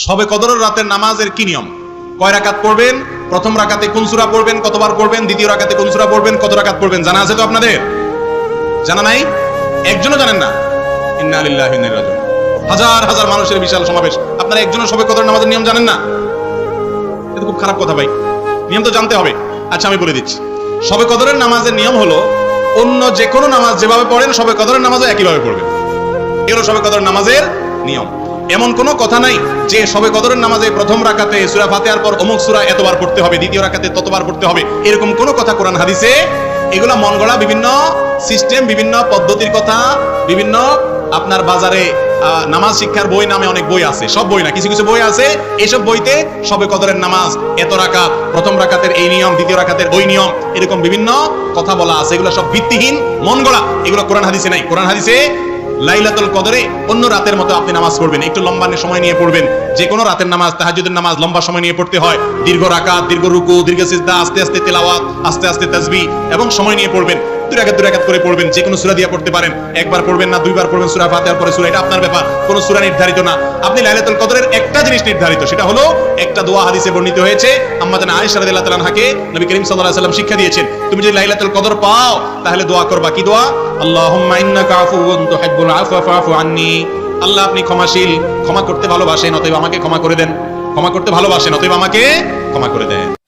শবে কদরের রাতের নামাজের কি নিয়ম? কয় রাকাত পড়বেন? প্রথম রাকাতে কোন সূরা পড়বেন, কতবার পড়বেন? দ্বিতীয় রাকাতে কোন সূরা পড়বেন, কত রাকাত পড়বেন? জানা আছে তো আপনাদের? জানা নাই? একজনও জানেন না? ইন্না লিল্লাহি ওয়া ইন্না ইলাইহি রাজিউন। হাজার হাজার মানুষের বিশাল সমাবেশ, আপনারা একজনও শবে কদরের নামাজের নিয়ম জানেন না? এটা খুব খারাপ কথা ভাই, নিয়ম তো জানতে হবে। আচ্ছা আমি বলে দিচ্ছি, শবে কদরের নামাজের নিয়ম হলো অন্য যে কোনো নামাজ যেভাবে পড়েন শবে কদরের নামাজও একইভাবে পড়বেন। এগুলো শবে কদরের নামাজের নিয়ম। এমন কোনো কথা নাই যে শবে কদরের নামাজে প্রথম রাকাতে সূরা ফাতিহার পর অমুক সূরা এতবার পড়তে হবে, দ্বিতীয় রাকাতে ততবার পড়তে হবে, এরকম কোনো কথা কোরআন হাদিসে, এগুলা মন গড়া বিভিন্ন সিস্টেম, বিভিন্ন পদ্ধতির কথা, বিভিন্ন আপনার বাজারে নামাজ শিক্ষার বই নামে অনেক বই আছে, সব বই না, কিছু কিছু বই আছে, এইসব বইতে শবে কদরের নামাজ এত রাকাত, প্রথম রাকাতের এই নিয়ম, দ্বিতীয় রাকাতের ওই নিয়ম, এরকম বিভিন্ন কথা বলা আছে। এগুলো সব ভিত্তিহীন, মন গড়া, এগুলো কোরআন হাদিসে নাই। কোরআন হাদিসে লাইলাতুল কদরে অন্য রাতের মতো আপনি নামাজ পড়বেন, একটু লম্বা সময় নিয়ে পড়বেন। যে কোনো রাতের নামাজ, তাহাজ্জুদের নামাজ লম্বা সময় নিয়ে পড়তে হয়। দীর্ঘ রাকাত, দীর্ঘ রুকু, দীর্ঘ সিজদা, আস্তে আস্তে তেলাওয়াত, আস্তে আস্তে তাসবিহ এবং সময় নিয়ে পড়বেন। দুই রাকাত করে পড়বেন। যে কোনো সূরা দিয়ে পড়তে পারেন, একবার পড়বেন না দুইবার পড়বেন সূরা ফাতিহার পরে সূরা, এটা আপনার ব্যাপার। কোনো সূরা নির্ধারিত না। আপনি লাইলাতুল কদরের একটা জিনিস নির্ধারিত, সেটা হলো একটা দোয়া হাদিসে বর্ণিত হয়েছে। আম্মা জান আয়েশা রাদিয়াল্লাহু তাআলা আনহাকে নবী করিম সাল্লাল্লাহু আলাইহি ওয়াসাল্লাম শিক্ষা দিয়েছেন, তুমি যদি লাইলাতুল কদর পাও তাহলে দোয়া করবা। কি দোয়া? আল্লাহুম্মা ইন্নাকা আফুউন তুহিব্বুল আফওয়া ফাআফু আন্নী। আল্লাহ আপনি ক্ষমাশীল, ক্ষমা করতে ভালোবাসেন, অতএব আমাকে ক্ষমা করে দেন। ক্ষমা করতে ভালোবাসেন, অতএব আমাকে ক্ষমা করে দেন।